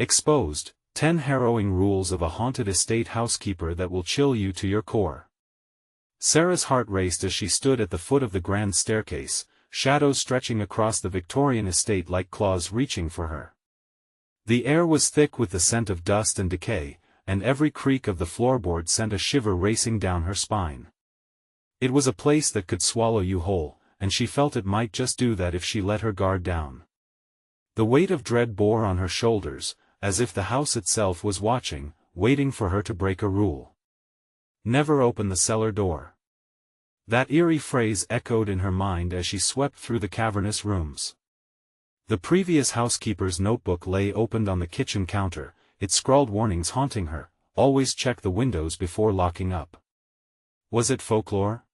Exposed, 10 harrowing rules of a haunted estate housekeeper that will chill you to your core. Sarah's heart raced as she stood at the foot of the grand staircase, shadows stretching across the Victorian estate like claws reaching for her. The air was thick with the scent of dust and decay, and every creak of the floorboard sent a shiver racing down her spine. It was a place that could swallow you whole, and she felt it might just do that if she let her guard down. The weight of dread bore on her shoulders, as if the house itself was watching, waiting for her to break a rule. Never open the cellar door. That eerie phrase echoed in her mind as she swept through the cavernous rooms. The previous housekeeper's notebook lay opened on the kitchen counter, its scrawled warnings haunting her: always check the windows before locking up. Was it folklore?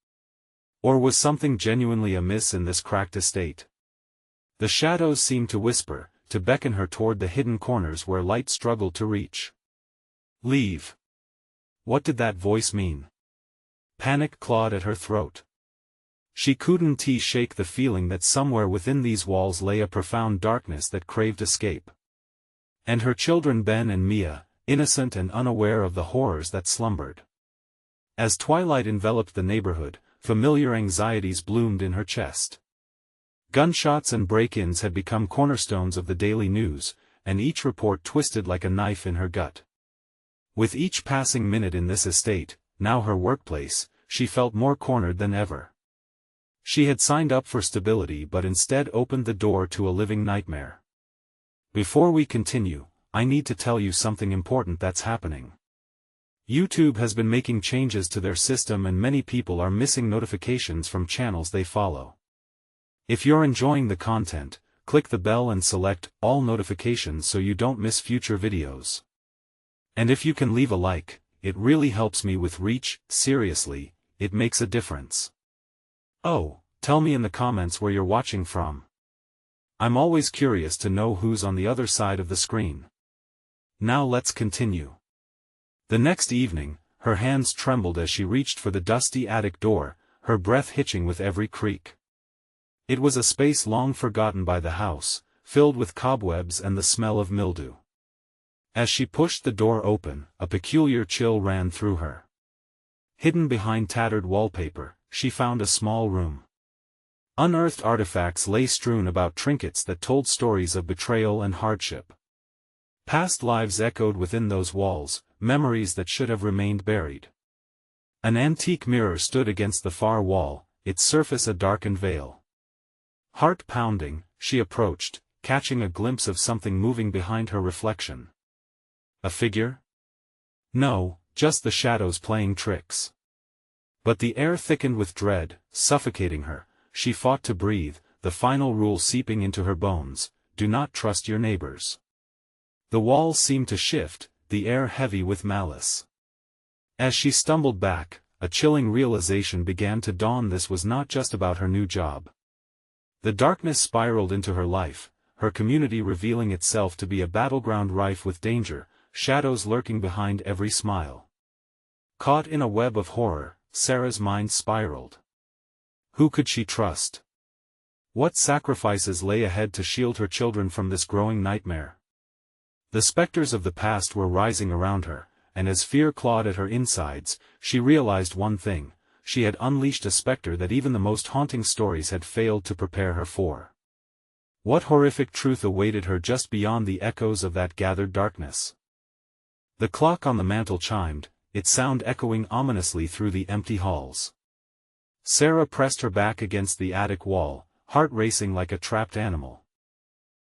Or was something genuinely amiss in this cracked estate? The shadows seemed to whisper, to beckon her toward the hidden corners where light struggled to reach. Leave. What did that voice mean? Panic clawed at her throat. She couldn't shake the feeling that somewhere within these walls lay a profound darkness that craved escape. And her children Ben and Mia, innocent and unaware of the horrors that slumbered. As twilight enveloped the neighborhood, familiar anxieties bloomed in her chest. Gunshots and break-ins had become cornerstones of the daily news, and each report twisted like a knife in her gut. With each passing minute in this estate, now her workplace, she felt more cornered than ever. She had signed up for stability but instead opened the door to a living nightmare. Before we continue, I need to tell you something important that's happening. YouTube has been making changes to their system and many people are missing notifications from channels they follow. If you're enjoying the content, click the bell and select all notifications so you don't miss future videos. And if you can leave a like, it really helps me with reach. Seriously, it makes a difference. Oh, tell me in the comments where you're watching from. I'm always curious to know who's on the other side of the screen. Now let's continue. The next evening, her hands trembled as she reached for the dusty attic door, her breath hitching with every creak. It was a space long forgotten by the house, filled with cobwebs and the smell of mildew. As she pushed the door open, a peculiar chill ran through her. Hidden behind tattered wallpaper, she found a small room. Unearthed artifacts lay strewn about, trinkets that told stories of betrayal and hardship. Past lives echoed within those walls, memories that should have remained buried. An antique mirror stood against the far wall, its surface a darkened veil. Heart pounding, she approached, catching a glimpse of something moving behind her reflection. A figure? No, just the shadows playing tricks. But the air thickened with dread, suffocating her. She fought to breathe, the final rule seeping into her bones: do not trust your neighbors. The walls seemed to shift, the air heavy with malice. As she stumbled back, a chilling realization began to dawn: this was not just about her new job. The darkness spiraled into her life, her community revealing itself to be a battleground rife with danger, shadows lurking behind every smile. Caught in a web of horror, Sarah's mind spiraled. Who could she trust? What sacrifices lay ahead to shield her children from this growing nightmare? The specters of the past were rising around her, and as fear clawed at her insides, she realized one thing: she had unleashed a specter that even the most haunting stories had failed to prepare her for. What horrific truth awaited her just beyond the echoes of that gathered darkness? The clock on the mantel chimed, its sound echoing ominously through the empty halls. Sarah pressed her back against the attic wall, heart racing like a trapped animal.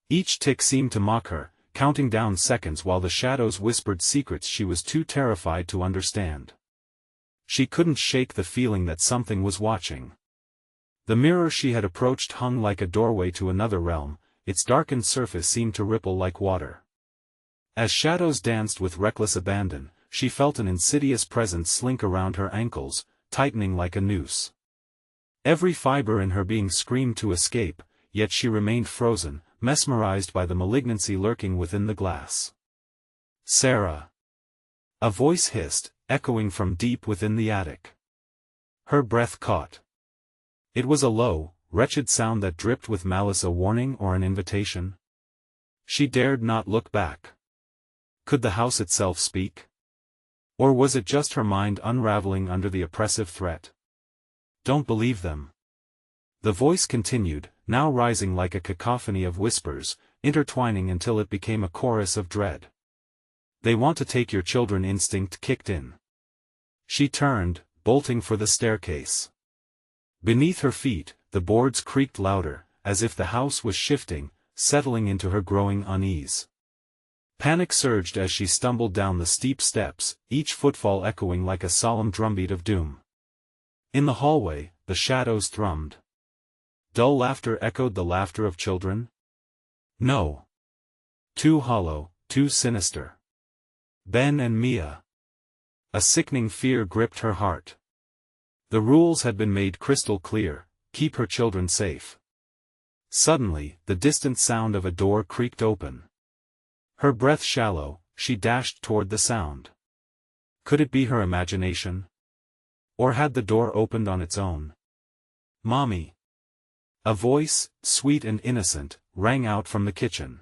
Each tick seemed to mock her, counting down seconds while the shadows whispered secrets she was too terrified to understand. She couldn't shake the feeling that something was watching. The mirror she had approached hung like a doorway to another realm, its darkened surface seemed to ripple like water. As shadows danced with reckless abandon, she felt an insidious presence slink around her ankles, tightening like a noose. Every fiber in her being screamed to escape, yet she remained frozen, mesmerized by the malignancy lurking within the glass. Sarah! A voice hissed, echoing from deep within the attic. Her breath caught. It was a low, wretched sound that dripped with malice, a warning or an invitation. She dared not look back. Could the house itself speak? Or was it just her mind unraveling under the oppressive threat? Don't believe them. The voice continued, now rising like a cacophony of whispers, intertwining until it became a chorus of dread. They want to take your children. Instinct kicked in. She turned, bolting for the staircase. Beneath her feet, the boards creaked louder, as if the house was shifting, settling into her growing unease. Panic surged as she stumbled down the steep steps, each footfall echoing like a solemn drumbeat of doom. In the hallway, the shadows thrummed. Dull laughter echoed the laughter of children. No. Too hollow, too sinister. Ben and Mia. A sickening fear gripped her heart. The rules had been made crystal clear: keep her children safe. Suddenly, the distant sound of a door creaked open. Her breath shallow, she dashed toward the sound. Could it be her imagination? Or had the door opened on its own? "Mommy!" A voice, sweet and innocent, rang out from the kitchen.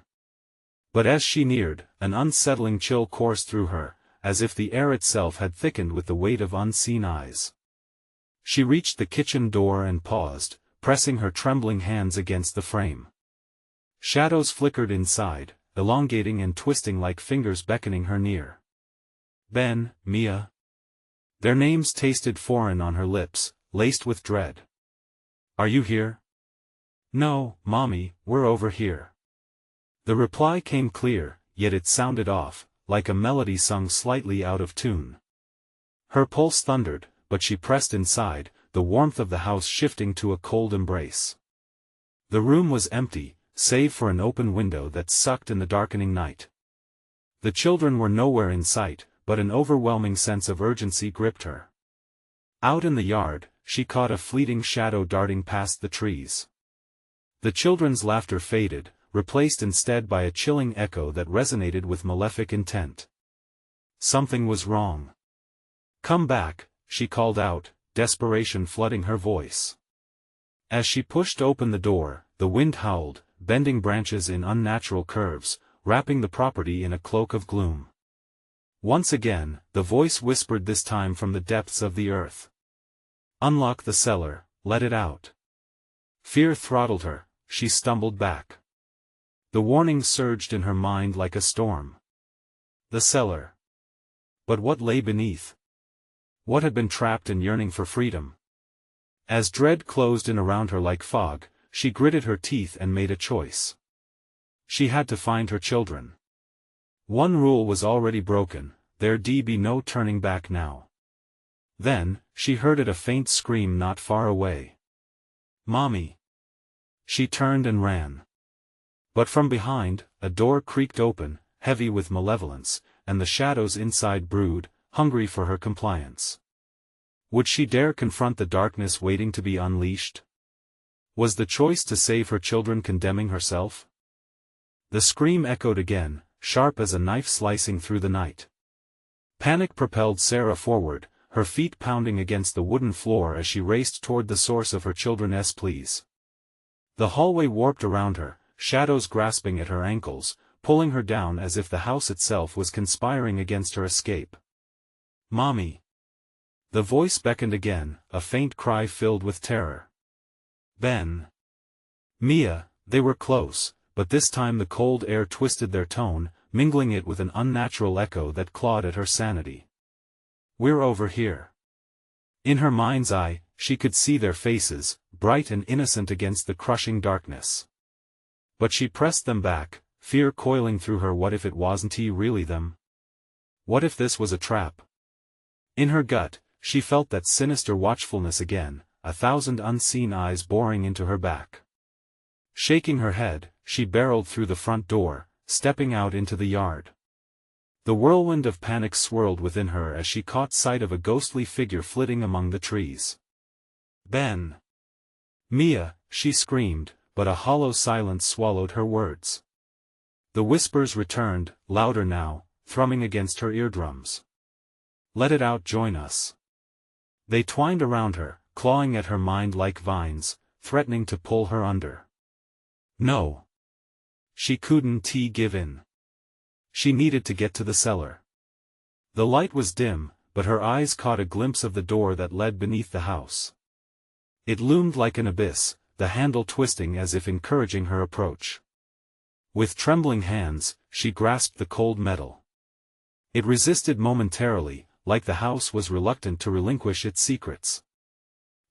But as she neared, an unsettling chill coursed through her, as if the air itself had thickened with the weight of unseen eyes. She reached the kitchen door and paused, pressing her trembling hands against the frame. Shadows flickered inside, elongating and twisting like fingers beckoning her near. Ben, Mia. Their names tasted foreign on her lips, laced with dread. "Are you here?" "No, Mommy, we're over here." The reply came clear, yet it sounded off, like a melody sung slightly out of tune. Her pulse thundered, but she pressed inside, the warmth of the house shifting to a cold embrace. The room was empty, save for an open window that sucked in the darkening night. The children were nowhere in sight, but an overwhelming sense of urgency gripped her. Out in the yard, she caught a fleeting shadow darting past the trees. The children's laughter faded, replaced instead by a chilling echo that resonated with malefic intent. Something was wrong. "Come back," she called out, desperation flooding her voice. As she pushed open the door, the wind howled, bending branches in unnatural curves, wrapping the property in a cloak of gloom. Once again, the voice whispered, this time from the depths of the earth. "Unlock the cellar, let it out." Fear throttled her, she stumbled back. The warning surged in her mind like a storm. The cellar. But what lay beneath? What had been trapped and yearning for freedom? As dread closed in around her like fog, she gritted her teeth and made a choice. She had to find her children. One rule was already broken: there'd be no turning back now. Then, she heard a faint scream not far away. "Mommy!" She turned and ran. But from behind, a door creaked open, heavy with malevolence, and the shadows inside brewed, hungry for her compliance. Would she dare confront the darkness waiting to be unleashed? Was the choice to save her children condemning herself? The scream echoed again, sharp as a knife slicing through the night. Panic propelled Sarah forward, her feet pounding against the wooden floor as she raced toward the source of her children's pleas. The hallway warped around her, shadows grasping at her ankles, pulling her down as if the house itself was conspiring against her escape. "Mommy!" The voice beckoned again, a faint cry filled with terror. "Ben!" "Mia!" They were close, but this time the cold air twisted their tone, mingling it with an unnatural echo that clawed at her sanity. "We're over here." In her mind's eye, she could see their faces, bright and innocent against the crushing darkness. But she pressed them back, fear coiling through her. What if it wasn't really them? What if this was a trap? In her gut, she felt that sinister watchfulness again, 1,000 unseen eyes boring into her back. Shaking her head, she barreled through the front door, stepping out into the yard. The whirlwind of panic swirled within her as she caught sight of a ghostly figure flitting among the trees. "Ben!" "Mia!" she screamed, but a hollow silence swallowed her words. The whispers returned, louder now, thrumming against her eardrums. "Let it out, join us." They twined around her, clawing at her mind like vines, threatening to pull her under. No. She couldn't give in. She needed to get to the cellar. The light was dim, but her eyes caught a glimpse of the door that led beneath the house. It loomed like an abyss, the handle twisting as if encouraging her approach. With trembling hands, she grasped the cold metal. It resisted momentarily, like the house was reluctant to relinquish its secrets.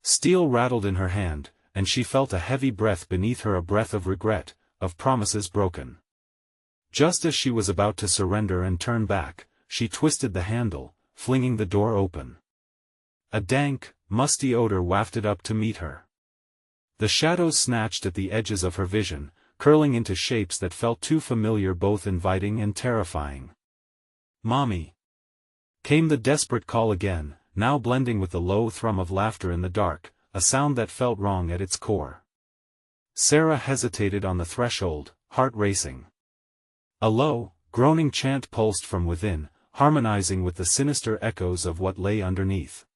Steel rattled in her hand, and she felt a heavy breath beneath her, a breath of regret, of promises broken. Just as she was about to surrender and turn back, she twisted the handle, flinging the door open. A dank, musty odor wafted up to meet her. The shadows snatched at the edges of her vision, curling into shapes that felt too familiar, both inviting and terrifying. "Mommy!" Came the desperate call again, now blending with the low thrum of laughter in the dark, a sound that felt wrong at its core. Sarah hesitated on the threshold, heart racing. A low, groaning chant pulsed from within, harmonizing with the sinister echoes of what lay underneath.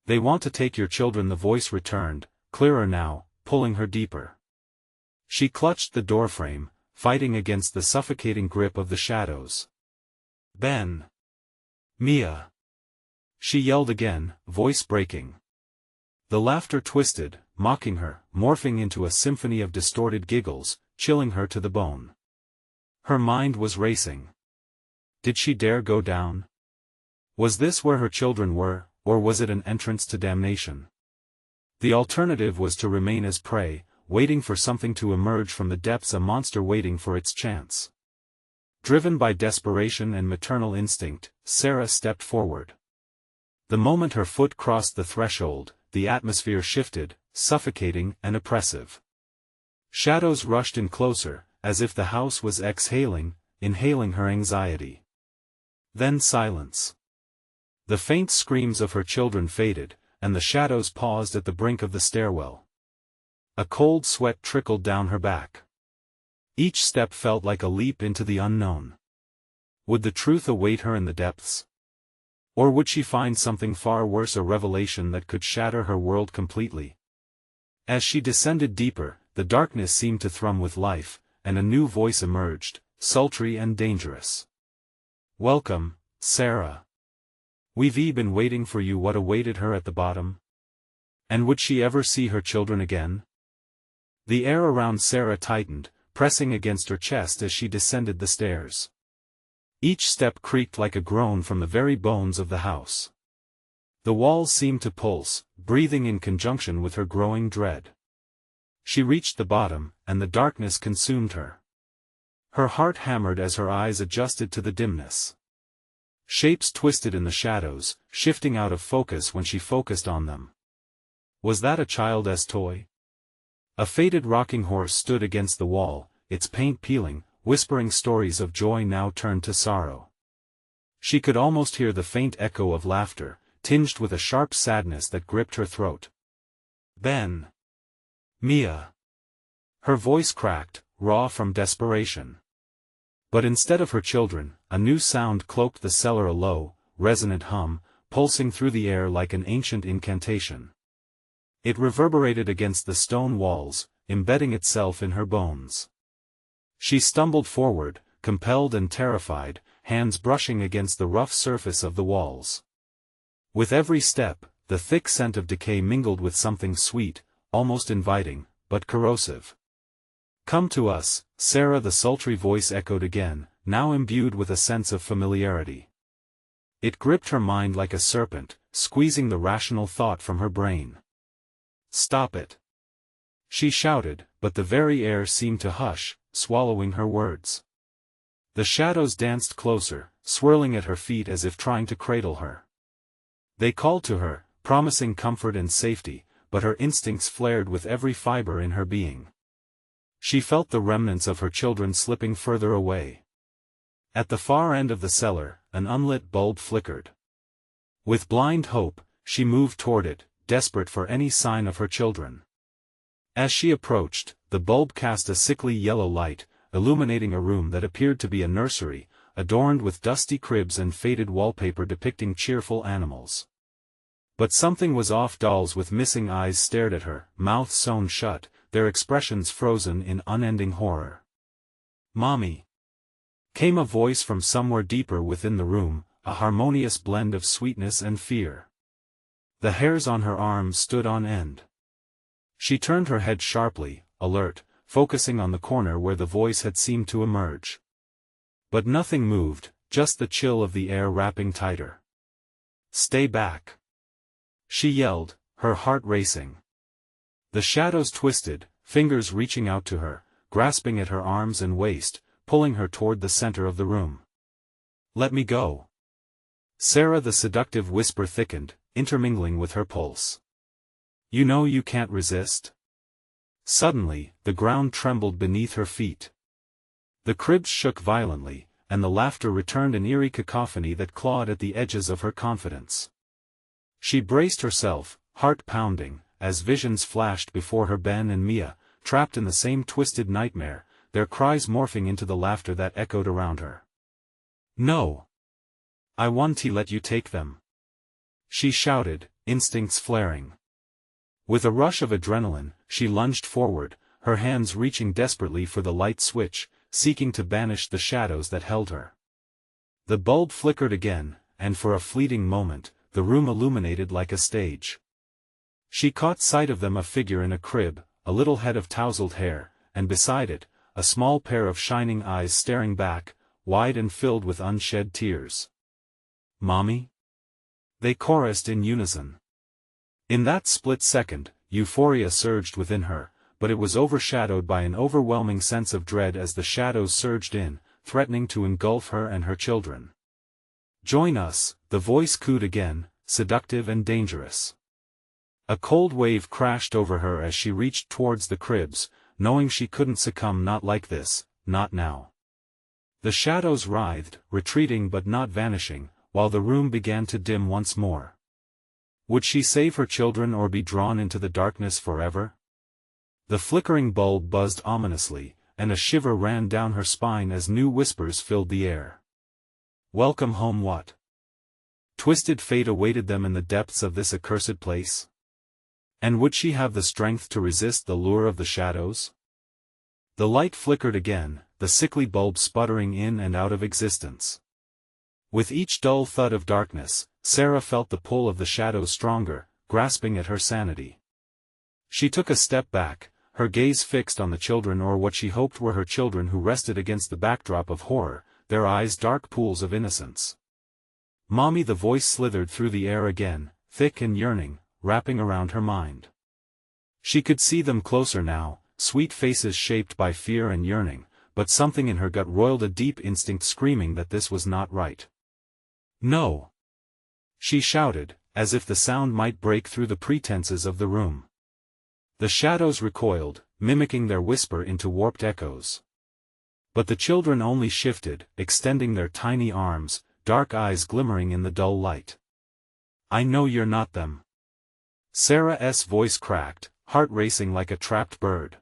"They want to take your children," the voice returned, clearer now, pulling her deeper. She clutched the doorframe, fighting against the suffocating grip of the shadows. "Ben! Mia!" She yelled again, voice breaking. The laughter twisted, mocking her, morphing into a symphony of distorted giggles, chilling her to the bone. Her mind was racing. Did she dare go down? Was this where her children were, or was it an entrance to damnation? The alternative was to remain as prey, waiting for something to emerge from the depths, a monster waiting for its chance. Driven by desperation and maternal instinct, Sarah stepped forward. The moment her foot crossed the threshold, the atmosphere shifted, suffocating and oppressive. Shadows rushed in closer, as if the house was inhaling her anxiety. Then silence. The faint screams of her children faded, and the shadows paused at the brink of the stairwell. A cold sweat trickled down her back. Each step felt like a leap into the unknown. Would the truth await her in the depths? Or would she find something far worse, a revelation that could shatter her world completely? As she descended deeper, the darkness seemed to thrum with life, and a new voice emerged, sultry and dangerous. "Welcome, Sarah. We've been waiting for you." What awaited her at the bottom? And would she ever see her children again? The air around Sarah tightened, pressing against her chest as she descended the stairs. Each step creaked like a groan from the very bones of the house. The walls seemed to pulse, breathing in conjunction with her growing dread. She reached the bottom, and the darkness consumed her. Her heart hammered as her eyes adjusted to the dimness. Shapes twisted in the shadows, shifting out of focus when she focused on them. Was that a child's toy? A faded rocking horse stood against the wall, its paint peeling, whispering stories of joy now turned to sorrow. She could almost hear the faint echo of laughter, tinged with a sharp sadness that gripped her throat. "Ben! Mia!" Her voice cracked, raw from desperation. But instead of her children, a new sound cloaked the cellar, a low, resonant hum, pulsing through the air like an ancient incantation. It reverberated against the stone walls, embedding itself in her bones. She stumbled forward, compelled and terrified, hands brushing against the rough surface of the walls. With every step, the thick scent of decay mingled with something sweet, almost inviting, but corrosive. "Come to us, Sarah," the sultry voice echoed again, now imbued with a sense of familiarity. It gripped her mind like a serpent, squeezing the rational thought from her brain. "Stop it!" she shouted, but the very air seemed to hush, swallowing her words. The shadows danced closer, swirling at her feet as if trying to cradle her. They called to her, promising comfort and safety, but her instincts flared with every fiber in her being. She felt the remnants of her children slipping further away. At the far end of the cellar, an unlit bulb flickered. With blind hope, she moved toward it, desperate for any sign of her children. As she approached, the bulb cast a sickly yellow light, illuminating a room that appeared to be a nursery, adorned with dusty cribs and faded wallpaper depicting cheerful animals. But something was off. Dolls with missing eyes stared at her, mouths sewn shut, their expressions frozen in unending horror. "Mommy!" Came a voice from somewhere deeper within the room, a harmonious blend of sweetness and fear. The hairs on her arms stood on end. She turned her head sharply, alert, focusing on the corner where the voice had seemed to emerge. But nothing moved, just the chill of the air wrapping tighter. "Stay back!" she yelled, her heart racing. The shadows twisted, fingers reaching out to her, grasping at her arms and waist, pulling her toward the center of the room. "Let me go." Sarah, the seductive whisper thickened, intermingling with her pulse. "You know you can't resist?" Suddenly, the ground trembled beneath her feet. The cribs shook violently, and the laughter returned in eerie cacophony that clawed at the edges of her confidence. She braced herself, heart pounding, as visions flashed before her: Ben and Mia, trapped in the same twisted nightmare, their cries morphing into the laughter that echoed around her. "No! I won't let you take them!" she shouted, instincts flaring. With a rush of adrenaline, she lunged forward, her hands reaching desperately for the light switch, seeking to banish the shadows that held her. The bulb flickered again, and for a fleeting moment, the room illuminated like a stage. She caught sight of them: a figure in a crib, a little head of tousled hair, and beside it, a small pair of shining eyes staring back, wide and filled with unshed tears. "Mommy?" they chorused in unison. In that split second, euphoria surged within her, but it was overshadowed by an overwhelming sense of dread as the shadows surged in, threatening to engulf her and her children. "Join us," the voice cooed again, seductive and dangerous. A cold wave crashed over her as she reached towards the cribs, knowing she couldn't succumb: not like this, not now. The shadows writhed, retreating but not vanishing, while the room began to dim once more. Would she save her children or be drawn into the darkness forever? The flickering bulb buzzed ominously, and a shiver ran down her spine as new whispers filled the air. Welcome home. What twisted fate awaited them in the depths of this accursed place? And would she have the strength to resist the lure of the shadows? The light flickered again, the sickly bulb sputtering in and out of existence. With each dull thud of darkness, Sarah felt the pull of the shadows stronger, grasping at her sanity. She took a step back, her gaze fixed on the children, or what she hoped were her children, who rested against the backdrop of horror, their eyes dark pools of innocence. "Mommy!" the voice slithered through the air again, thick and yearning, wrapping around her mind. She could see them closer now, sweet faces shaped by fear and yearning, but something in her gut roiled a deep instinct screaming that this was not right. "No!" she shouted, as if the sound might break through the pretenses of the room. The shadows recoiled, mimicking their whisper into warped echoes. But the children only shifted, extending their tiny arms, dark eyes glimmering in the dull light. "I know you're not them." Sarah's voice cracked, heart racing like a trapped bird.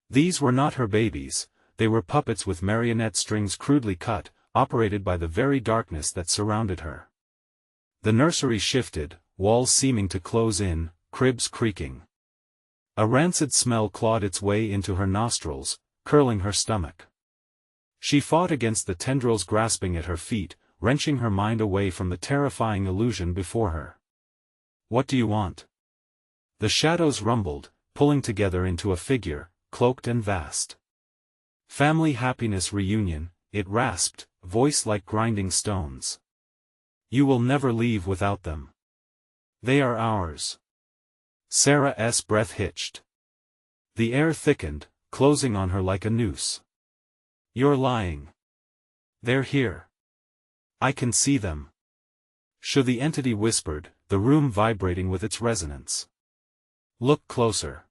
These were not her babies, they were puppets with marionette strings crudely cut, operated by the very darkness that surrounded her. The nursery shifted, walls seeming to close in, cribs creaking. A rancid smell clawed its way into her nostrils, curling her stomach. She fought against the tendrils grasping at her feet, wrenching her mind away from the terrifying illusion before her. "What do you want?" The shadows rumbled, pulling together into a figure, cloaked and vast. "Family happiness reunion," it rasped, voice like grinding stones. "You will never leave without them. They are ours." Sarah's breath hitched. The air thickened, closing on her like a noose. "You're lying. They're here. I can see them." The entity whispered, the room vibrating with its resonance. "Look closer."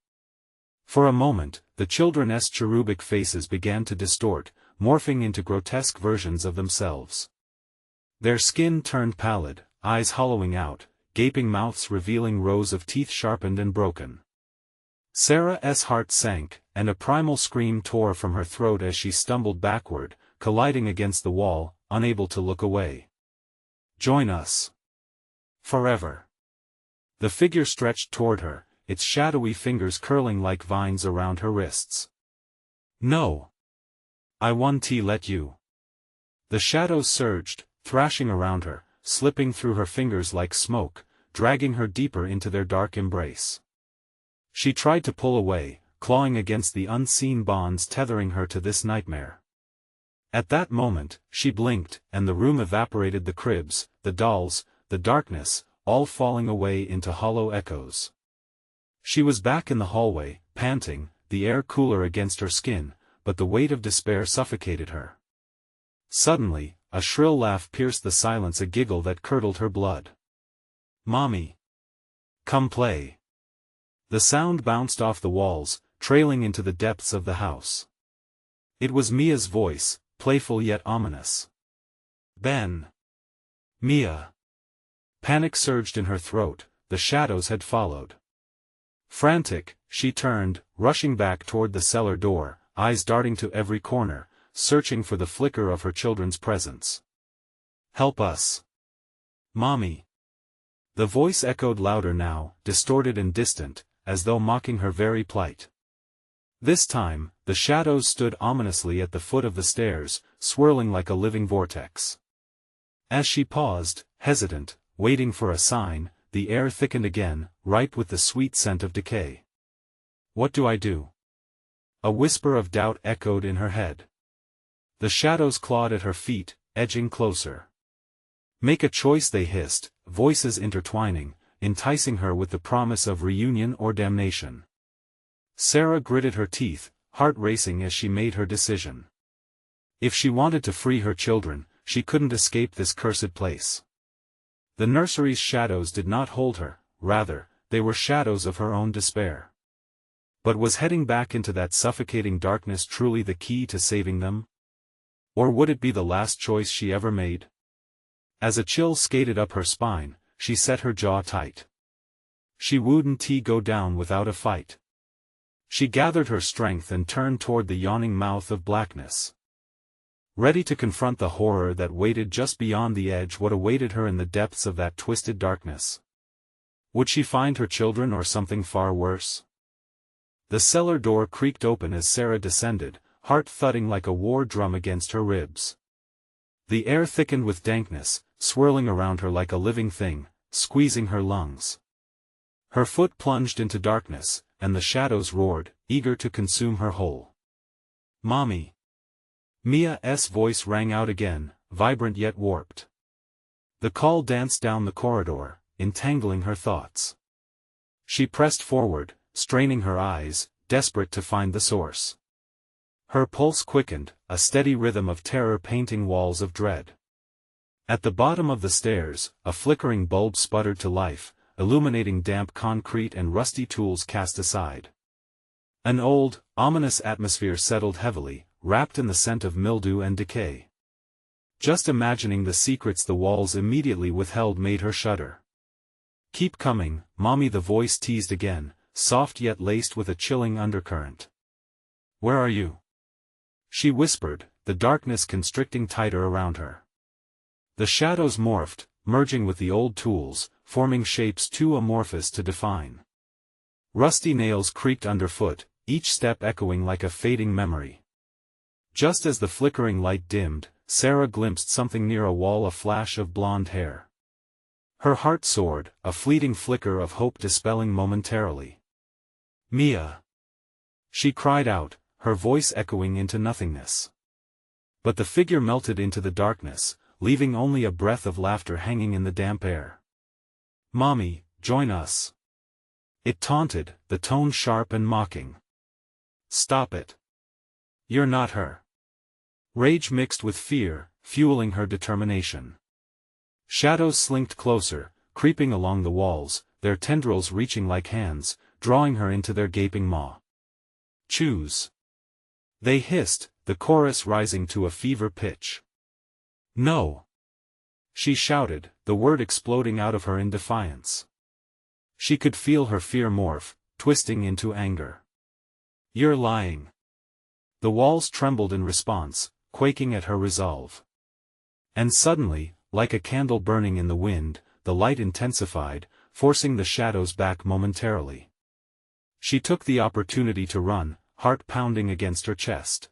For a moment, the children's cherubic faces began to distort, morphing into grotesque versions of themselves. Their skin turned pallid, eyes hollowing out, gaping mouths revealing rows of teeth sharpened and broken. Sarah's heart sank, and a primal scream tore from her throat as she stumbled backward, colliding against the wall, unable to look away. "Join us. Forever." The figure stretched toward her, its shadowy fingers curling like vines around her wrists. "No. I won't let you." The shadows surged, thrashing around her, slipping through her fingers like smoke, dragging her deeper into their dark embrace. She tried to pull away, clawing against the unseen bonds tethering her to this nightmare. At that moment, she blinked, and the room evaporated, the cribs, the dolls, the darkness, all falling away into hollow echoes. She was back in the hallway, panting, the air cooler against her skin, but the weight of despair suffocated her. Suddenly, a shrill laugh pierced the silence, a giggle that curdled her blood. "Mommy! Come play!" The sound bounced off the walls, trailing into the depths of the house. It was Mia's voice, playful yet ominous. "Ben! Mia!" Panic surged in her throat, the shadows had followed. Frantic, she turned, rushing back toward the cellar door, eyes darting to every corner, searching for the flicker of her children's presence. "Help us! Mommy!" The voice echoed louder now, distorted and distant, as though mocking her very plight. This time, the shadows stood ominously at the foot of the stairs, swirling like a living vortex. As she paused, hesitant, waiting for a sign, the air thickened again, ripe with the sweet scent of decay. "What do I do?" A whisper of doubt echoed in her head. The shadows clawed at her feet, edging closer. "Make a choice," they hissed, voices intertwining, enticing her with the promise of reunion or damnation. Sarah gritted her teeth, heart racing as she made her decision. If she wanted to free her children, she couldn't escape this cursed place. The nursery's shadows did not hold her, rather, they were shadows of her own despair. But was heading back into that suffocating darkness truly the key to saving them? Or would it be the last choice she ever made? As a chill skated up her spine, she set her jaw tight. She wouldn't go down without a fight. She gathered her strength and turned toward the yawning mouth of blackness. Ready to confront the horror that waited just beyond the edge, what awaited her in the depths of that twisted darkness. Would she find her children or something far worse? The cellar door creaked open as Sarah descended, heart thudding like a war drum against her ribs. The air thickened with dankness, swirling around her like a living thing, squeezing her lungs. Her foot plunged into darkness, and the shadows roared, eager to consume her whole. "Mommy!" Mia's voice rang out again, vibrant yet warped. The call danced down the corridor, entangling her thoughts. She pressed forward, straining her eyes, desperate to find the source. Her pulse quickened, a steady rhythm of terror painting walls of dread. At the bottom of the stairs, a flickering bulb sputtered to life, illuminating damp concrete and rusty tools cast aside. An old, ominous atmosphere settled heavily, wrapped in the scent of mildew and decay. Just imagining the secrets the walls immediately withheld made her shudder. "Keep coming, Mommy," the voice teased again, soft yet laced with a chilling undercurrent. "Where are you?" she whispered, the darkness constricting tighter around her. The shadows morphed, merging with the old tools, forming shapes too amorphous to define. Rusty nails creaked underfoot, each step echoing like a fading memory. Just as the flickering light dimmed, Sarah glimpsed something near a wall, a flash of blonde hair. Her heart soared, a fleeting flicker of hope dispelling momentarily. "Mia!" she cried out, her voice echoing into nothingness. But the figure melted into the darkness, leaving only a breath of laughter hanging in the damp air. "Mommy, join us!" it taunted, the tone sharp and mocking. "Stop it! You're not her!" Rage mixed with fear, fueling her determination. Shadows slinked closer, creeping along the walls, their tendrils reaching like hands, drawing her into their gaping maw. "Choose!" they hissed, the chorus rising to a fever pitch. "No!" she shouted, the word exploding out of her in defiance. She could feel her fear morph, twisting into anger. "You're lying!" The walls trembled in response, quaking at her resolve. And suddenly, like a candle burning in the wind, the light intensified, forcing the shadows back momentarily. She took the opportunity to run, heart pounding against her chest.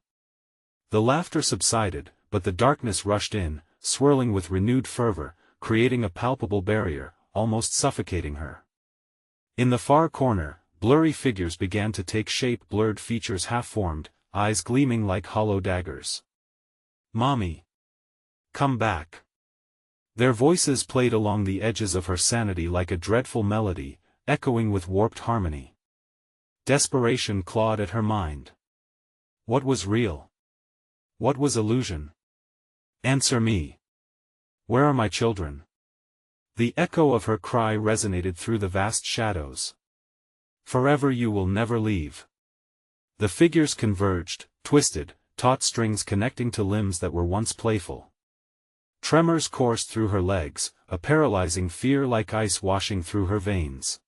The laughter subsided, but the darkness rushed in, swirling with renewed fervor, creating a palpable barrier, almost suffocating her. In the far corner, blurry figures began to take shape, blurred features half-formed, eyes gleaming like hollow daggers. "Mommy! Come back!" Their voices played along the edges of her sanity like a dreadful melody, echoing with warped harmony. Desperation clawed at her mind. What was real? What was illusion? Answer me. Where are my children? The echo of her cry resonated through the vast shadows. Forever you will never leave. The figures converged, twisted, taut strings connecting to limbs that were once playful. Tremors coursed through her legs, a paralyzing fear like ice washing through her veins.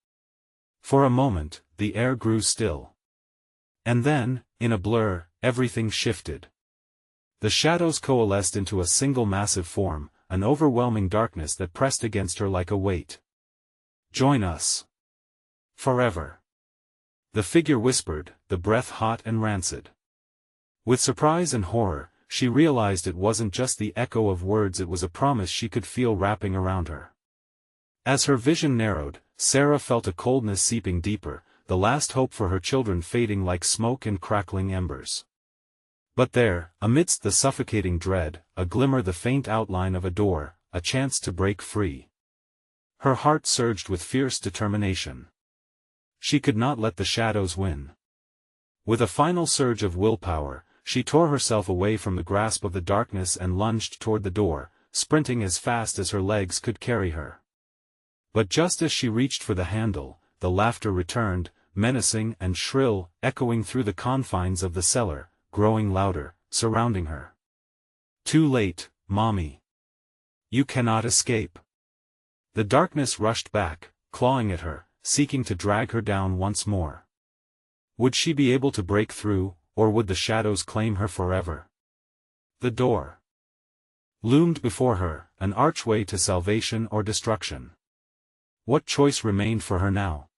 For a moment, the air grew still. And then, in a blur, everything shifted. The shadows coalesced into a single massive form, an overwhelming darkness that pressed against her like a weight. "Join us. Forever." The figure whispered, the breath hot and rancid. With surprise and horror, she realized it wasn't just the echo of words, it was a promise she could feel wrapping around her. As her vision narrowed, Sarah felt a coldness seeping deeper, the last hope for her children fading like smoke and crackling embers. But there, amidst the suffocating dread, a glimmer, the faint outline of a door, a chance to break free. Her heart surged with fierce determination. She could not let the shadows win. With a final surge of willpower, she tore herself away from the grasp of the darkness and lunged toward the door, sprinting as fast as her legs could carry her. But just as she reached for the handle, the laughter returned, menacing and shrill, echoing through the confines of the cellar, growing louder, surrounding her. "Too late, Mommy. You cannot escape." The darkness rushed back, clawing at her, seeking to drag her down once more. Would she be able to break through, or would the shadows claim her forever? The door loomed before her, an archway to salvation or destruction. What choice remained for her now?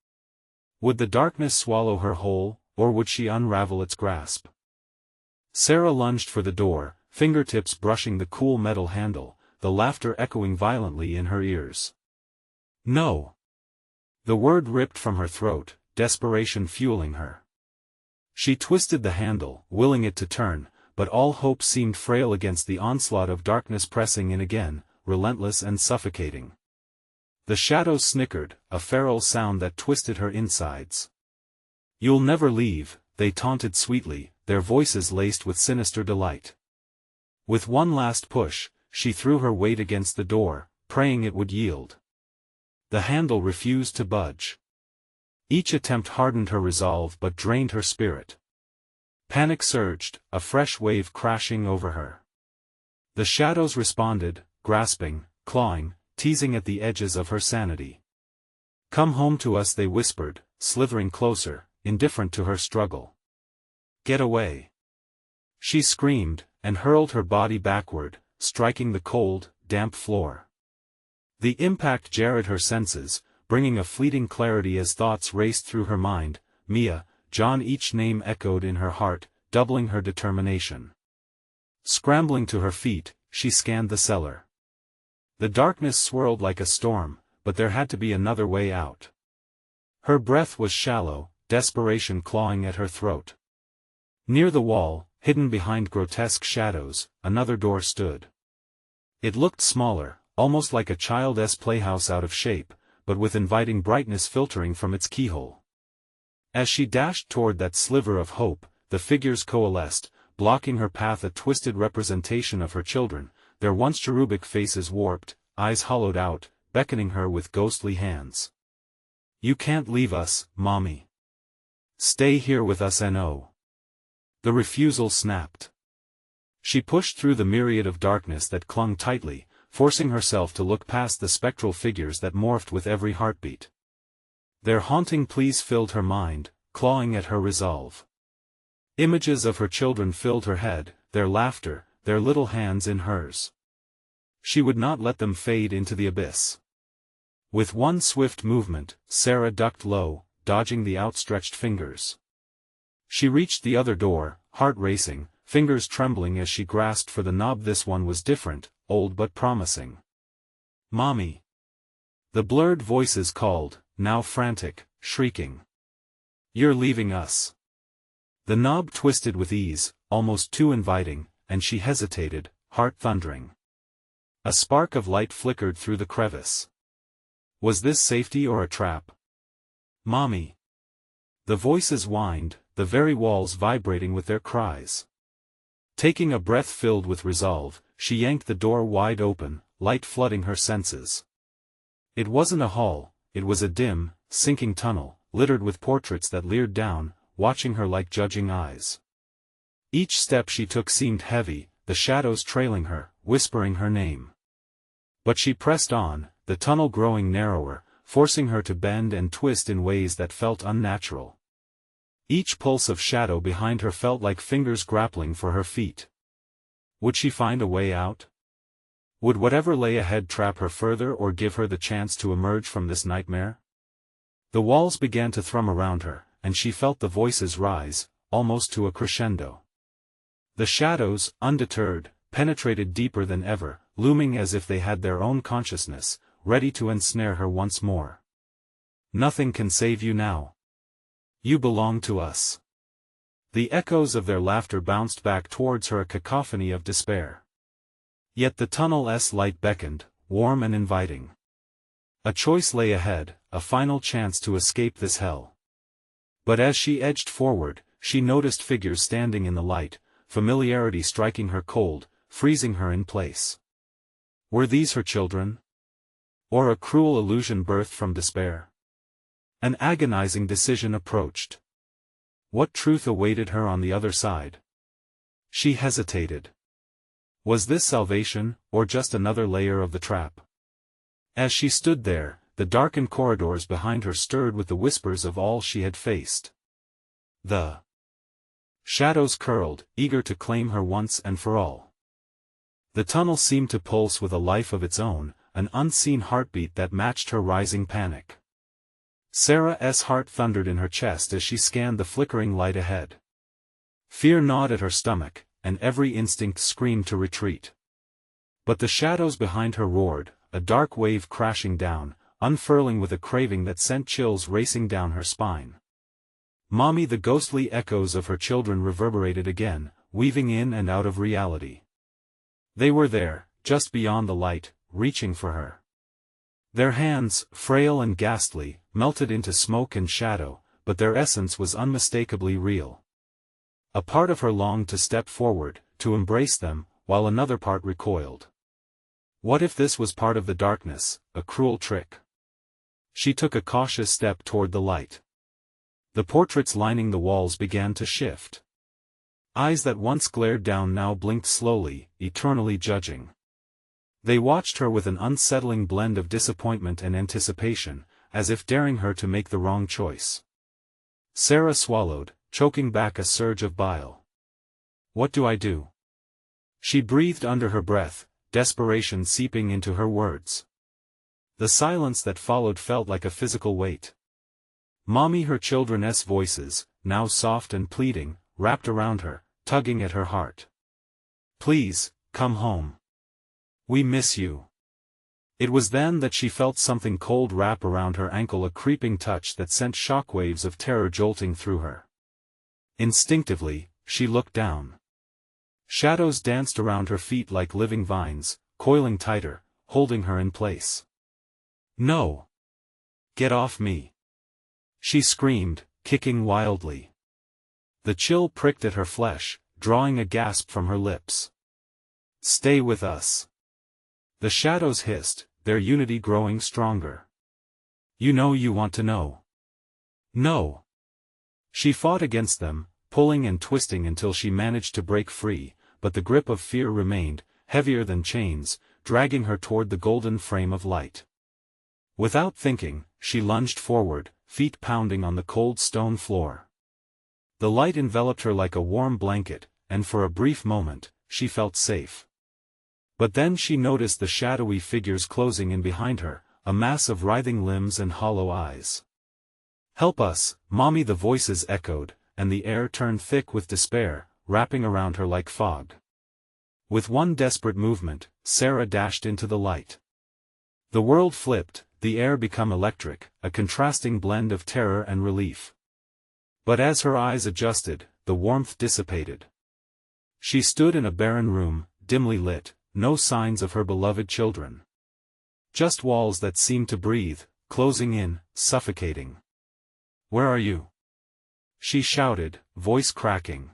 Would the darkness swallow her whole, or would she unravel its grasp? Sarah lunged for the door, fingertips brushing the cool metal handle, the laughter echoing violently in her ears. "No!" The word ripped from her throat, desperation fueling her. She twisted the handle, willing it to turn, but all hope seemed frail against the onslaught of darkness pressing in again, relentless and suffocating. The shadows snickered, a feral sound that twisted her insides. "You'll never leave," they taunted sweetly, their voices laced with sinister delight. With one last push, she threw her weight against the door, praying it would yield. The handle refused to budge. Each attempt hardened her resolve but drained her spirit. Panic surged, a fresh wave crashing over her. The shadows responded, grasping, clawing, teasing at the edges of her sanity. "Come home to us," they whispered, slithering closer, indifferent to her struggle. "Get away!" She screamed, and hurled her body backward, striking the cold, damp floor. The impact jarred her senses, bringing a fleeting clarity as thoughts raced through her mind. Mia, John, each name echoed in her heart, doubling her determination. Scrambling to her feet, she scanned the cellar. The darkness swirled like a storm, but there had to be another way out. Her breath was shallow, desperation clawing at her throat. Near the wall, hidden behind grotesque shadows, another door stood. It looked smaller, almost like a child's playhouse out of shape, but with inviting brightness filtering from its keyhole. As she dashed toward that sliver of hope, the figures coalesced, blocking her path, a twisted representation of her children, their once cherubic faces warped, eyes hollowed out, beckoning her with ghostly hands. "You can't leave us, Mommy. Stay here with us." No. The refusal snapped. She pushed through the myriad of darkness that clung tightly, forcing herself to look past the spectral figures that morphed with every heartbeat. Their haunting pleas filled her mind, clawing at her resolve. Images of her children filled her head, their laughter, their little hands in hers. She would not let them fade into the abyss. With one swift movement, Sarah ducked low, dodging the outstretched fingers. She reached the other door, heart racing, fingers trembling as she grasped for the knob. This one was different, old but promising. "Mommy!" The blurred voices called, now frantic, shrieking. "You're leaving us." The knob twisted with ease, almost too inviting, and she hesitated, heart thundering. A spark of light flickered through the crevice. Was this safety or a trap? "Mommy!" The voices whined, the very walls vibrating with their cries. Taking a breath filled with resolve, she yanked the door wide open, light flooding her senses. It wasn't a hall, it was a dim, sinking tunnel, littered with portraits that leered down, watching her like judging eyes. Each step she took seemed heavy, the shadows trailing her, whispering her name. But she pressed on, the tunnel growing narrower, forcing her to bend and twist in ways that felt unnatural. Each pulse of shadow behind her felt like fingers grappling for her feet. Would she find a way out? Would whatever lay ahead trap her further or give her the chance to emerge from this nightmare? The walls began to thrum around her, and she felt the voices rise, almost to a crescendo. The shadows, undeterred, penetrated deeper than ever, looming as if they had their own consciousness, ready to ensnare her once more. "Nothing can save you now. You belong to us." The echoes of their laughter bounced back towards her, a cacophony of despair. Yet the tunnel's light beckoned, warm and inviting. A choice lay ahead, a final chance to escape this hell. But as she edged forward, she noticed figures standing in the light, familiarity striking her cold, freezing her in place. Were these her children? Or a cruel illusion birthed from despair? An agonizing decision approached. What truth awaited her on the other side? She hesitated. Was this salvation, or just another layer of the trap? As she stood there, the darkened corridors behind her stirred with the whispers of all she had faced. The shadows curled, eager to claim her once and for all. The tunnel seemed to pulse with a life of its own, an unseen heartbeat that matched her rising panic. Sarah's heart thundered in her chest as she scanned the flickering light ahead. Fear gnawed at her stomach, and every instinct screamed to retreat. But the shadows behind her roared, a dark wave crashing down, unfurling with a craving that sent chills racing down her spine. "Mommy!" The ghostly echoes of her children reverberated again, weaving in and out of reality. They were there, just beyond the light, reaching for her. Their hands, frail and ghastly, melted into smoke and shadow, but their essence was unmistakably real. A part of her longed to step forward, to embrace them, while another part recoiled. What if this was part of the darkness, a cruel trick? She took a cautious step toward the light. The portraits lining the walls began to shift. Eyes that once glared down now blinked slowly, eternally judging. They watched her with an unsettling blend of disappointment and anticipation, as if daring her to make the wrong choice. Sarah swallowed, choking back a surge of bile. "What do I do?" She breathed under her breath, desperation seeping into her words. The silence that followed felt like a physical weight. "Mommy!" Her children's voices, now soft and pleading, wrapped around her, tugging at her heart. "Please, come home. We miss you." It was then that she felt something cold wrap around her ankle, a creeping touch that sent shockwaves of terror jolting through her. Instinctively, she looked down. Shadows danced around her feet like living vines, coiling tighter, holding her in place. "No! Get off me!" she screamed, kicking wildly. The chill pricked at her flesh, drawing a gasp from her lips. "Stay with us!" The shadows hissed, their unity growing stronger. "You know you want to know." "No!" She fought against them, pulling and twisting until she managed to break free, but the grip of fear remained, heavier than chains, dragging her toward the golden frame of light. Without thinking, she lunged forward, feet pounding on the cold stone floor. The light enveloped her like a warm blanket, and for a brief moment, she felt safe. But then she noticed the shadowy figures closing in behind her, a mass of writhing limbs and hollow eyes. "Help us, Mommy!" the voices echoed, and the air turned thick with despair, wrapping around her like fog. With one desperate movement, Sarah dashed into the light. The world flipped, the air became electric, a contrasting blend of terror and relief. But as her eyes adjusted, the warmth dissipated. She stood in a barren room, dimly lit, no signs of her beloved children. Just walls that seemed to breathe, closing in, suffocating. "Where are you?" she shouted, voice cracking.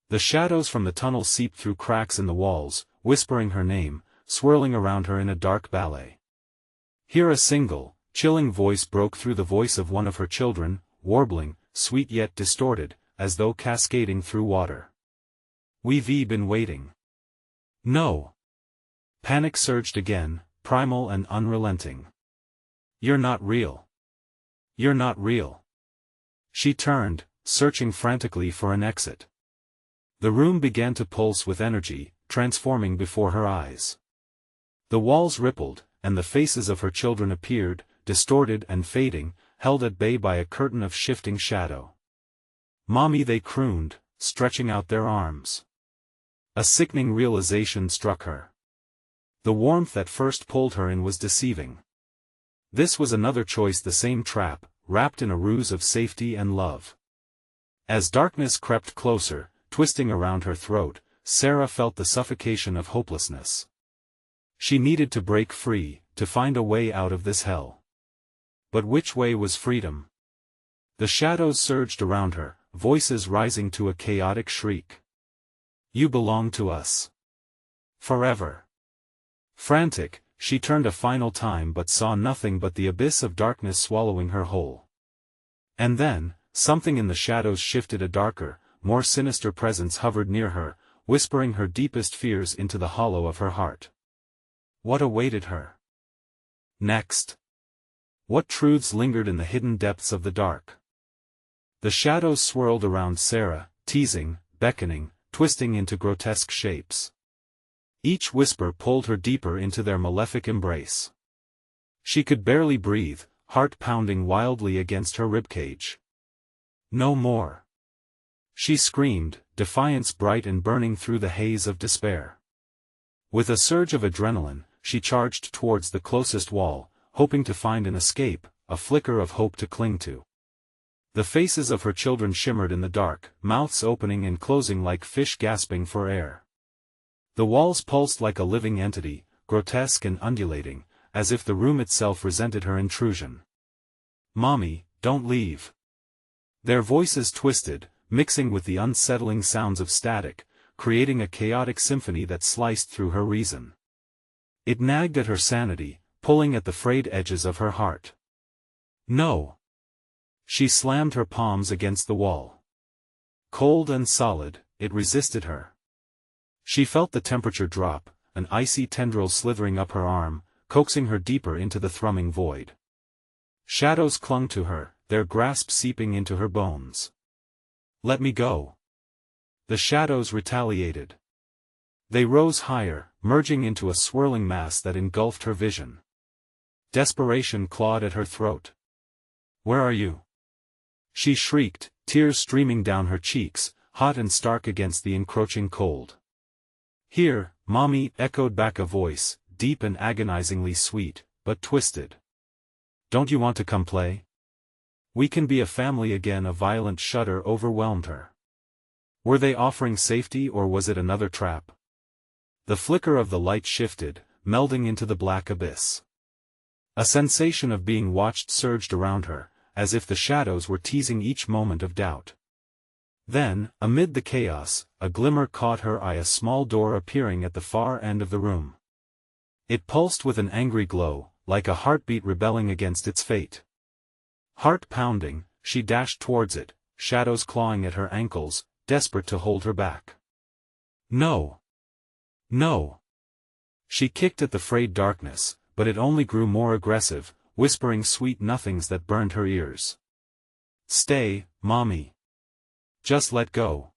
The shadows from the tunnel seeped through cracks in the walls, whispering her name, swirling around her in a dark ballet. Here a single, chilling voice broke through the voice of one of her children, warbling, sweet yet distorted, as though cascading through water. "We've been waiting." "No." Panic surged again, primal and unrelenting. "You're not real. You're not real." She turned, searching frantically for an exit. The room began to pulse with energy, transforming before her eyes. The walls rippled, and the faces of her children appeared, distorted and fading, held at bay by a curtain of shifting shadow. "Mommy," they crooned, stretching out their arms. A sickening realization struck her. The warmth that first pulled her in was deceiving. This was another choice, the same trap, wrapped in a ruse of safety and love. As darkness crept closer, twisting around her throat, Sarah felt the suffocation of hopelessness. She needed to break free, to find a way out of this hell. But which way was freedom? The shadows surged around her, voices rising to a chaotic shriek. "You belong to us. Forever." Frantic, she turned a final time but saw nothing but the abyss of darkness swallowing her whole. And then, something in the shadows shifted. A darker, more sinister presence hovered near her, whispering her deepest fears into the hollow of her heart. What awaited her next? What truths lingered in the hidden depths of the dark? The shadows swirled around Sarah, teasing, beckoning, twisting into grotesque shapes. Each whisper pulled her deeper into their malefic embrace. She could barely breathe, heart pounding wildly against her ribcage. "No more!" she screamed, defiance bright and burning through the haze of despair. With a surge of adrenaline, she charged towards the closest wall, hoping to find an escape, a flicker of hope to cling to. The faces of her children shimmered in the dark, mouths opening and closing like fish gasping for air. The walls pulsed like a living entity, grotesque and undulating, as if the room itself resented her intrusion. "Mommy, don't leave." Their voices twisted, mixing with the unsettling sounds of static, creating a chaotic symphony that sliced through her reason. It nagged at her sanity, pulling at the frayed edges of her heart. "No." She slammed her palms against the wall. Cold and solid, it resisted her. She felt the temperature drop, an icy tendril slithering up her arm, coaxing her deeper into the thrumming void. Shadows clung to her, their grasp seeping into her bones. "Let me go." The shadows retaliated. They rose higher, merging into a swirling mass that engulfed her vision. Desperation clawed at her throat. "Where are you?" she shrieked, tears streaming down her cheeks, hot and stark against the encroaching cold. "Here, Mommy," echoed back a voice, deep and agonizingly sweet, but twisted. "Don't you want to come play? We can be a family again." A violent shudder overwhelmed her. Were they offering safety, or was it another trap? The flicker of the light shifted, melding into the black abyss. A sensation of being watched surged around her, as if the shadows were teasing each moment of doubt. Then, amid the chaos, a glimmer caught her eye, a small door appearing at the far end of the room. It pulsed with an angry glow, like a heartbeat rebelling against its fate. Heart pounding, she dashed towards it, shadows clawing at her ankles, desperate to hold her back. "No! No!" She kicked at the frayed darkness, but it only grew more aggressive, whispering sweet nothings that burned her ears. "Stay, Mommy. Just let go."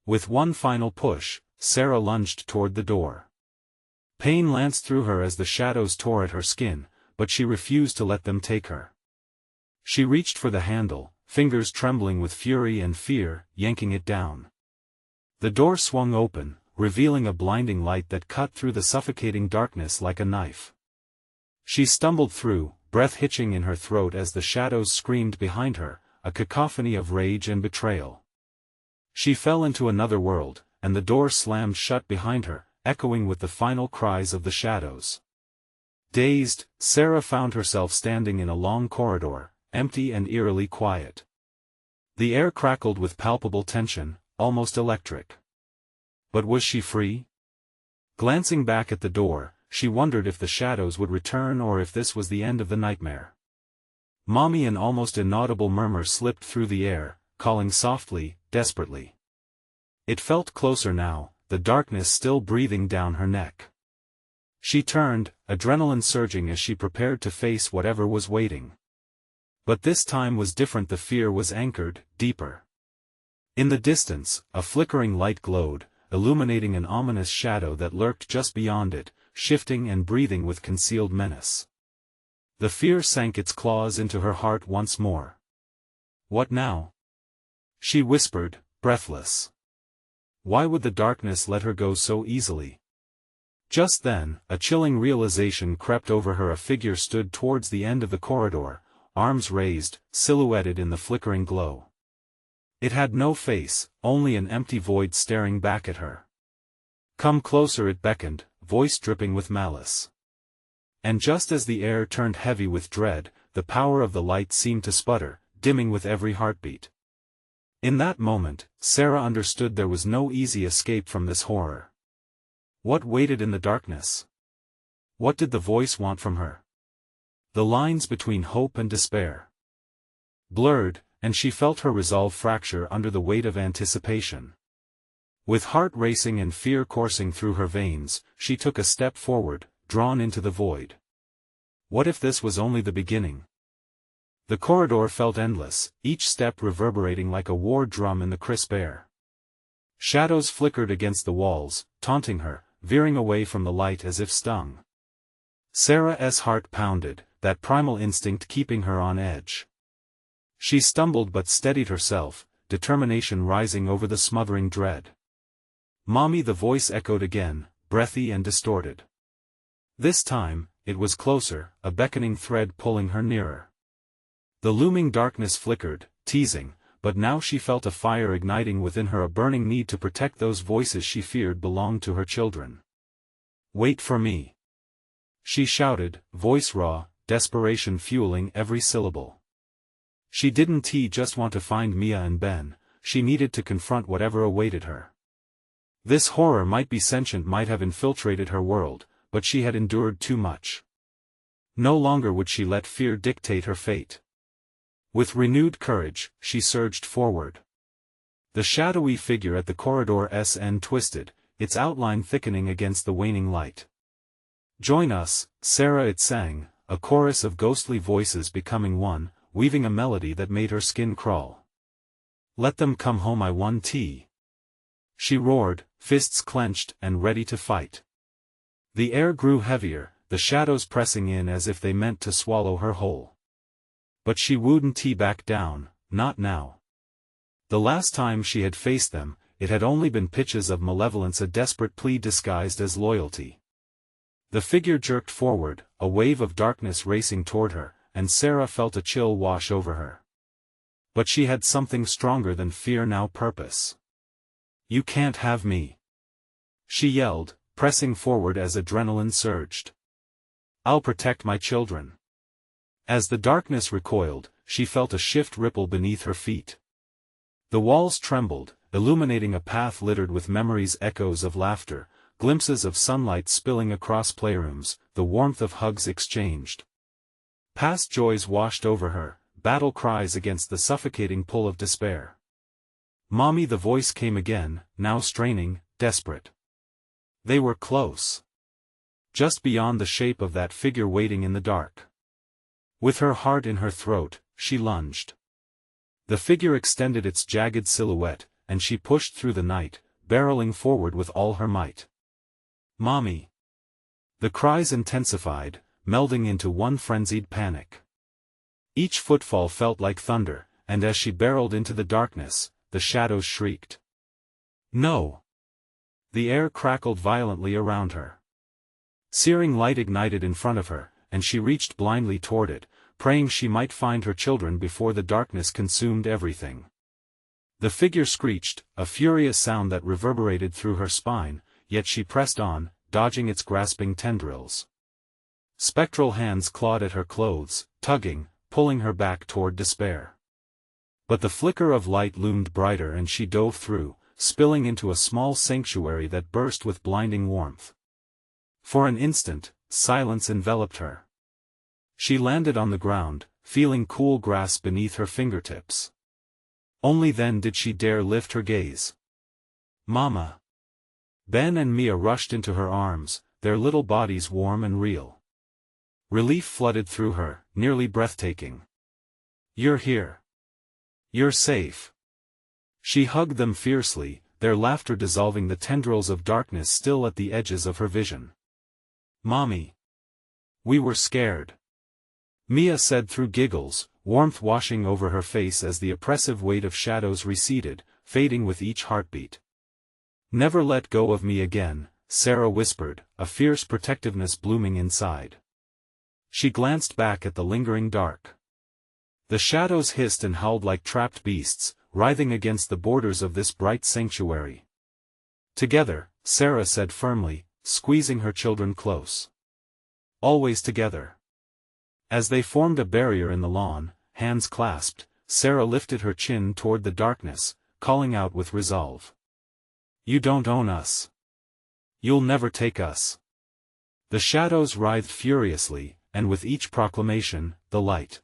With one final push, Sarah lunged toward the door. Pain lanced through her as the shadows tore at her skin, but she refused to let them take her. She reached for the handle, fingers trembling with fury and fear, yanking it down. The door swung open, revealing a blinding light that cut through the suffocating darkness like a knife. She stumbled through, breath hitching in her throat as the shadows screamed behind her, a cacophony of rage and betrayal. She fell into another world, and the door slammed shut behind her, echoing with the final cries of the shadows. Dazed, Sarah found herself standing in a long corridor, empty and eerily quiet. The air crackled with palpable tension, almost electric. But was she free? Glancing back at the door, she wondered if the shadows would return or if this was the end of the nightmare. Mommy, an almost inaudible murmur slipped through the air, calling softly, desperately. It felt closer now, the darkness still breathing down her neck. She turned, adrenaline surging as she prepared to face whatever was waiting. But this time was different. The fear was anchored, deeper. In the distance, a flickering light glowed, illuminating an ominous shadow that lurked just beyond it, shifting and breathing with concealed menace. The fear sank its claws into her heart once more. What now? She whispered, breathless. Why would the darkness let her go so easily? Just then, a chilling realization crept over her. A figure stood towards the end of the corridor, arms raised, silhouetted in the flickering glow. It had no face, only an empty void staring back at her. Come closer, it beckoned, voice dripping with malice. And just as the air turned heavy with dread, the power of the light seemed to sputter, dimming with every heartbeat. In that moment, Sarah understood there was no easy escape from this horror. What waited in the darkness? What did the voice want from her? The lines between hope and despair blurred, and she felt her resolve fracture under the weight of anticipation. With heart racing and fear coursing through her veins, she took a step forward, drawn into the void. What if this was only the beginning? The corridor felt endless, each step reverberating like a war drum in the crisp air. Shadows flickered against the walls, taunting her, veering away from the light as if stung. Sarah's heart pounded, that primal instinct keeping her on edge. She stumbled but steadied herself, determination rising over the smothering dread. Mommy, the voice echoed again, breathy and distorted. This time, it was closer, a beckoning thread pulling her nearer. The looming darkness flickered, teasing, but now she felt a fire igniting within her, a burning need to protect those voices she feared belonged to her children. Wait for me, she shouted, voice raw, desperation fueling every syllable. She didn't just want to find Mia and Ben, she needed to confront whatever awaited her. This horror might be sentient, might have infiltrated her world, but she had endured too much. No longer would she let fear dictate her fate. With renewed courage, she surged forward. The shadowy figure at the corridor's end twisted, its outline thickening against the waning light. Join us, Sarah, it sang, a chorus of ghostly voices becoming one, weaving a melody that made her skin crawl. Let them come home, I want tea. She roared, fists clenched and ready to fight. The air grew heavier, the shadows pressing in as if they meant to swallow her whole. But she wouldn't back down, not now. The last time she had faced them, it had only been pitches of malevolence, a desperate plea disguised as loyalty. The figure jerked forward, a wave of darkness racing toward her, and Sarah felt a chill wash over her. But she had something stronger than fear now: purpose. You can't have me, she yelled, pressing forward as adrenaline surged. I'll protect my children. As the darkness recoiled, she felt a shift ripple beneath her feet. The walls trembled, illuminating a path littered with memories, echoes of laughter, glimpses of sunlight spilling across playrooms, the warmth of hugs exchanged. Past joys washed over her, battle cries against the suffocating pull of despair. Mommy, the voice came again, now straining, desperate. They were close. Just beyond the shape of that figure waiting in the dark. With her heart in her throat, she lunged. The figure extended its jagged silhouette, and she pushed through the night, barreling forward with all her might. Mommy! The cries intensified, melding into one frenzied panic. Each footfall felt like thunder, and as she barreled into the darkness, the shadows shrieked. No. The air crackled violently around her. Searing light ignited in front of her, and she reached blindly toward it, praying she might find her children before the darkness consumed everything. The figure screeched, a furious sound that reverberated through her spine, yet she pressed on, dodging its grasping tendrils. Spectral hands clawed at her clothes, tugging, pulling her back toward despair. But the flicker of light loomed brighter and she dove through, spilling into a small sanctuary that burst with blinding warmth. For an instant, silence enveloped her. She landed on the ground, feeling cool grass beneath her fingertips. Only then did she dare lift her gaze. Mama! Ben and Mia rushed into her arms, their little bodies warm and real. Relief flooded through her, nearly breathtaking. You're here. You're safe. She hugged them fiercely, their laughter dissolving the tendrils of darkness still at the edges of her vision. Mommy! We were scared. Mia said through giggles, warmth washing over her face as the oppressive weight of shadows receded, fading with each heartbeat. Never let go of me again, Sarah whispered, a fierce protectiveness blooming inside. She glanced back at the lingering dark. The shadows hissed and howled like trapped beasts, writhing against the borders of this bright sanctuary. Together, Sarah said firmly, squeezing her children close. Always together. As they formed a barrier in the lawn, hands clasped, Sarah lifted her chin toward the darkness, calling out with resolve. You don't own us. You'll never take us. The shadows writhed furiously, and with each proclamation, the light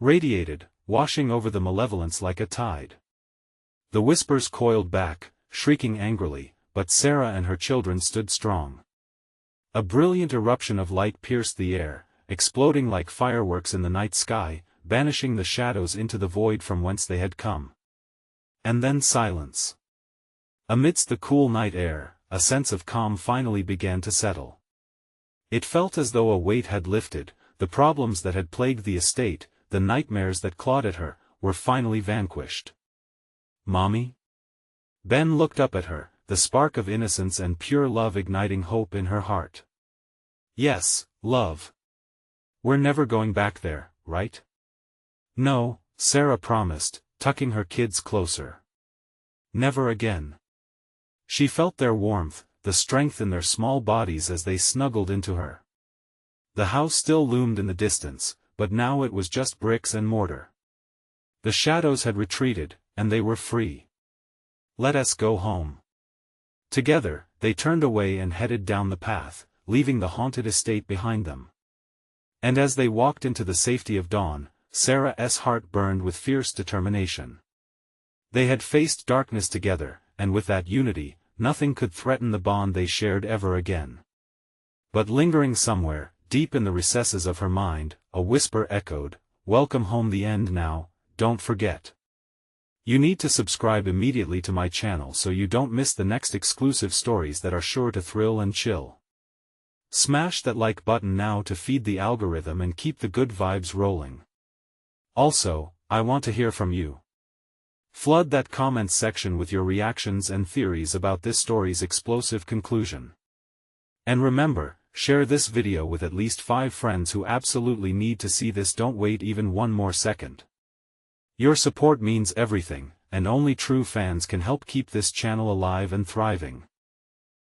radiated, washing over the malevolence like a tide. The whispers coiled back, shrieking angrily, but Sarah and her children stood strong. A brilliant eruption of light pierced the air, exploding like fireworks in the night sky, banishing the shadows into the void from whence they had come. And then silence. Amidst the cool night air, a sense of calm finally began to settle. It felt as though a weight had lifted, the problems that had plagued the estate, the nightmares that clawed at her, were finally vanquished. Mommy? Ben looked up at her, the spark of innocence and pure love igniting hope in her heart. Yes, love. We're never going back there, right? No, Sarah promised, tucking her kids closer. Never again. She felt their warmth, the strength in their small bodies as they snuggled into her. The house still loomed in the distance, but now it was just bricks and mortar. The shadows had retreated, and they were free. Let us go home. Together, they turned away and headed down the path, leaving the haunted estate behind them. And as they walked into the safety of dawn, Sarah's heart burned with fierce determination. They had faced darkness together, and with that unity, nothing could threaten the bond they shared ever again. But lingering somewhere, deep in the recesses of her mind, a whisper echoed, "Welcome home, the end now, don't forget." You need to subscribe immediately to my channel so you don't miss the next exclusive stories that are sure to thrill and chill. Smash that like button now to feed the algorithm and keep the good vibes rolling. Also, I want to hear from you. Flood that comments section with your reactions and theories about this story's explosive conclusion. And remember, share this video with at least 5 friends who absolutely need to see this. Don't wait even one more second. Your support means everything, and only true fans can help keep this channel alive and thriving.